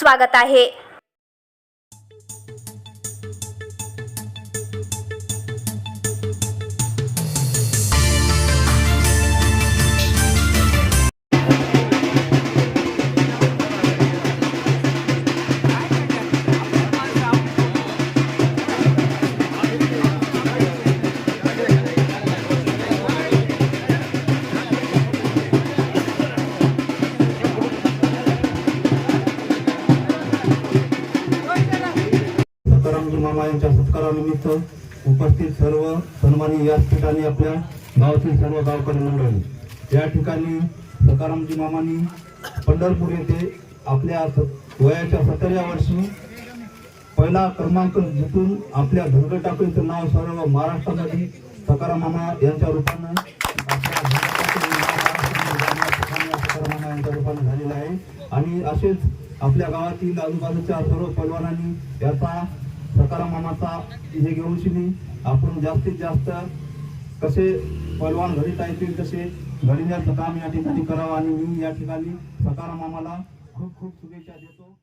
स्वागत आहे। मामा यांच्या सत्कारानिमित्त उपस्थित सर्व सन्मानी या ठिकाणी आपल्या गावातील सर्व गावकरी मंडळी या ठिकाणी सकारामजी मामांनी पंढरपूर येथे आपल्या वयाच्या 70व्या वर्षी पहिला क्रमांक जिंकून आपल्या धनगर टाकळीचं नाव सर्व महाराष्ट्रामध्ये सकाराम मामा यांच्या रूपाने झालेला आहे। आणि असेच आपल्या गावातील आजूबाजूच्या सर्व पैलवानांनी याचा सकाराम मामाचा हे घेऊन शिनी आपण जास्तीत जास्त कसे पैलवान घडीता येतील तसे घडविण्याचं काम या ठिकाणी करावं। आणि मी या ठिकाणी सकाराम मामाला खूप खूप शुभेच्छा देतो।